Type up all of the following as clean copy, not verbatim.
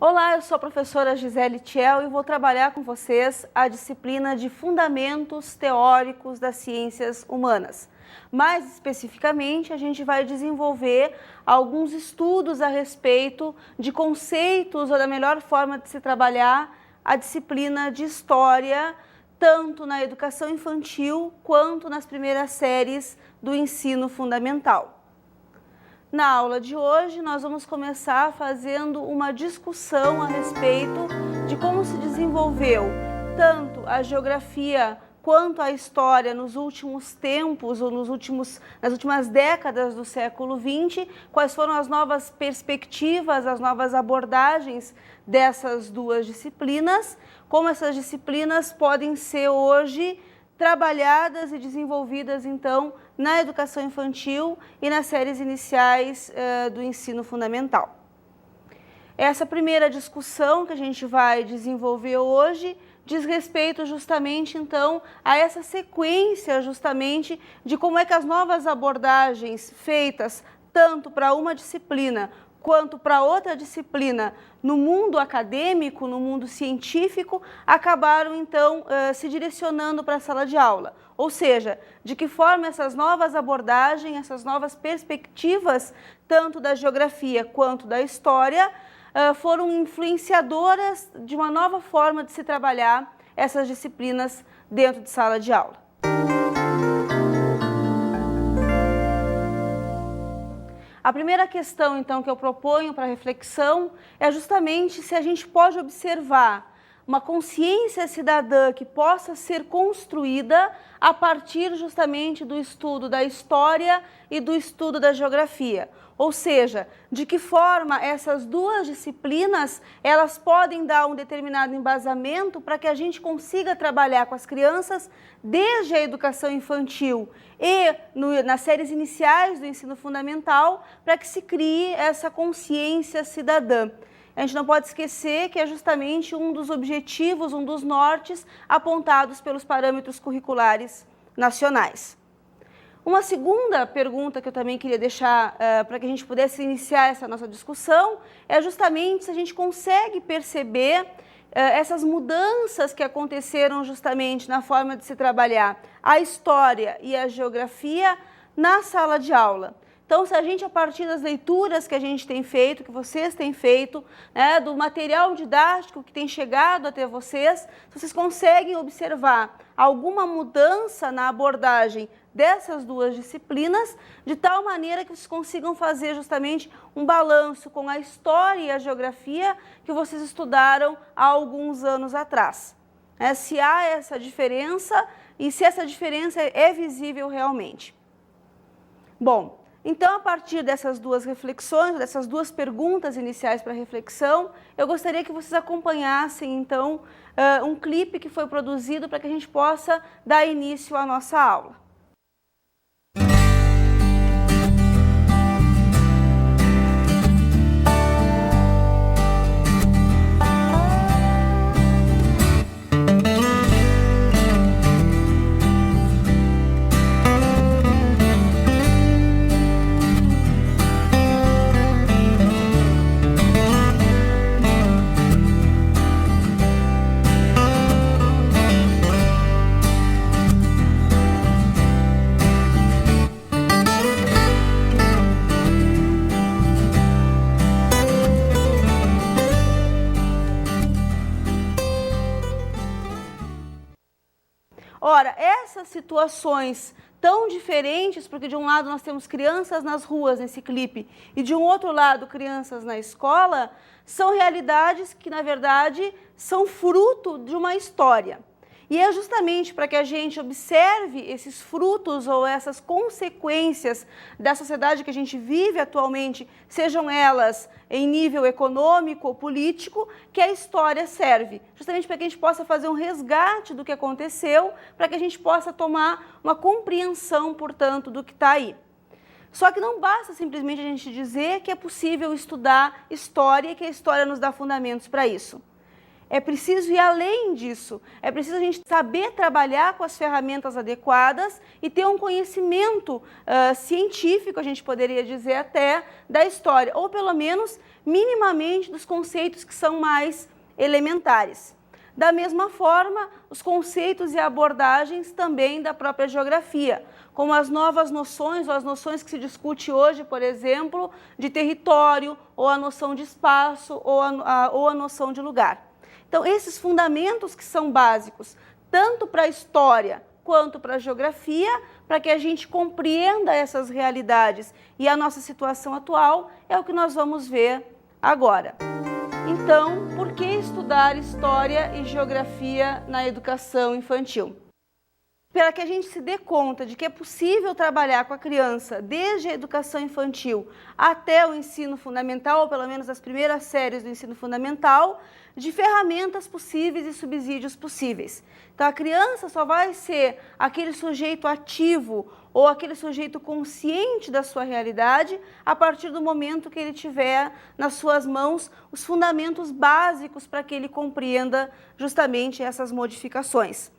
Olá, eu sou a professora Gisele Thiel e vou trabalhar com vocês a disciplina de Fundamentos Teóricos das Ciências Humanas. Mais especificamente, a gente vai desenvolver alguns estudos a respeito de conceitos ou da melhor forma de se trabalhar a disciplina de História, tanto na educação infantil quanto nas primeiras séries do ensino fundamental. Na aula de hoje, nós vamos começar fazendo uma discussão a respeito de como se desenvolveu tanto a geografia quanto a história nos últimos tempos ou nas últimas décadas do século XX, quais foram as novas perspectivas, as novas abordagens dessas duas disciplinas, como essas disciplinas podem ser hoje trabalhadas e desenvolvidas, então, na educação infantil e nas séries iniciais do ensino fundamental. Essa primeira discussão que a gente vai desenvolver hoje diz respeito justamente, então, a essa sequência justamente de como é que as novas abordagens feitas tanto para uma disciplina quanto para outra disciplina no mundo acadêmico, no mundo científico, acabaram então se direcionando para a sala de aula. Ou seja, de que forma essas novas abordagens, essas novas perspectivas, tanto da geografia quanto da história, foram influenciadoras de uma nova forma de se trabalhar essas disciplinas dentro de sala de aula. A primeira questão, então, que eu proponho para reflexão é justamente se a gente pode observar uma consciência cidadã que possa ser construída a partir justamente do estudo da história e do estudo da geografia. Ou seja, de que forma essas duas disciplinas elas podem dar um determinado embasamento para que a gente consiga trabalhar com as crianças desde a educação infantil e nas séries iniciais do ensino fundamental, para que se crie essa consciência cidadã. A gente não pode esquecer que é justamente um dos objetivos, um dos nortes apontados pelos parâmetros curriculares nacionais. Uma segunda pergunta que eu também queria deixar para que a gente pudesse iniciar essa nossa discussão é justamente se a gente consegue perceber essas mudanças que aconteceram justamente na forma de se trabalhar a história e a geografia na sala de aula. Então, se a gente, a partir das leituras que a gente tem feito, que vocês têm feito, do material didático que tem chegado até vocês, se vocês conseguem observar alguma mudança na abordagem dessas duas disciplinas, de tal maneira que vocês consigam fazer justamente um balanço com a história e a geografia que vocês estudaram há alguns anos atrás. Se há essa diferença e se essa diferença é visível realmente. Bom, então, a partir dessas duas reflexões, dessas duas perguntas iniciais para reflexão, eu gostaria que vocês acompanhassem, então, um clipe que foi produzido para que a gente possa dar início à nossa aula. Ora, essas situações tão diferentes, porque de um lado nós temos crianças nas ruas nesse clipe e de um outro lado crianças na escola, são realidades que, na verdade, são fruto de uma história. E é justamente para que a gente observe esses frutos ou essas consequências da sociedade que a gente vive atualmente, sejam elas em nível econômico ou político, que a história serve. Justamente para que a gente possa fazer um resgate do que aconteceu, para que a gente possa tomar uma compreensão, portanto, do que está aí. Só que não basta simplesmente a gente dizer que é possível estudar história e que a história nos dá fundamentos para isso. É preciso ir além disso, é preciso a gente saber trabalhar com as ferramentas adequadas e ter um conhecimento científico, a gente poderia dizer até, da história, ou pelo menos minimamente dos conceitos que são mais elementares. Da mesma forma, os conceitos e abordagens também da própria geografia, como as novas noções, ou as noções que se discute hoje, por exemplo, de território, ou a noção de espaço, ou a noção de lugar. Então, esses fundamentos que são básicos, tanto para a história quanto para a geografia, para que a gente compreenda essas realidades e a nossa situação atual, é o que nós vamos ver agora. Então, por que estudar história e geografia na educação infantil? Para que a gente se dê conta de que é possível trabalhar com a criança desde a educação infantil até o ensino fundamental, ou pelo menos as primeiras séries do ensino fundamental, de ferramentas possíveis e subsídios possíveis. Então, a criança só vai ser aquele sujeito ativo ou aquele sujeito consciente da sua realidade a partir do momento que ele tiver nas suas mãos os fundamentos básicos para que ele compreenda justamente essas modificações,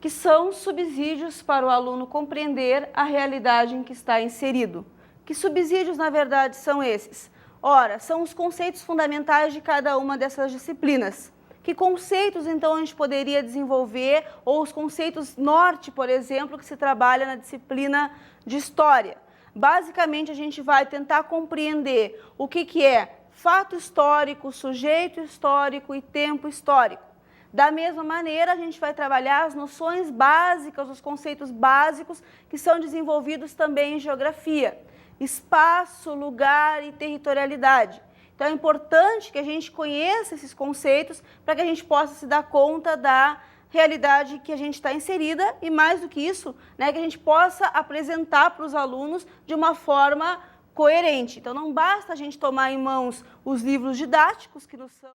que são subsídios para o aluno compreender a realidade em que está inserido. Que subsídios, na verdade, são esses? Ora, são os conceitos fundamentais de cada uma dessas disciplinas. Que conceitos, então, a gente poderia desenvolver, ou os conceitos norte, por exemplo, que se trabalha na disciplina de História? Basicamente, a gente vai tentar compreender o que é fato histórico, sujeito histórico e tempo histórico. Da mesma maneira, a gente vai trabalhar as noções básicas, os conceitos básicos que são desenvolvidos também em geografia. Espaço, lugar e territorialidade. Então, é importante que a gente conheça esses conceitos para que a gente possa se dar conta da realidade que a gente está inserida e, mais do que isso, né, que a gente possa apresentar para os alunos de uma forma coerente. Então, não basta a gente tomar em mãos os livros didáticos que nos são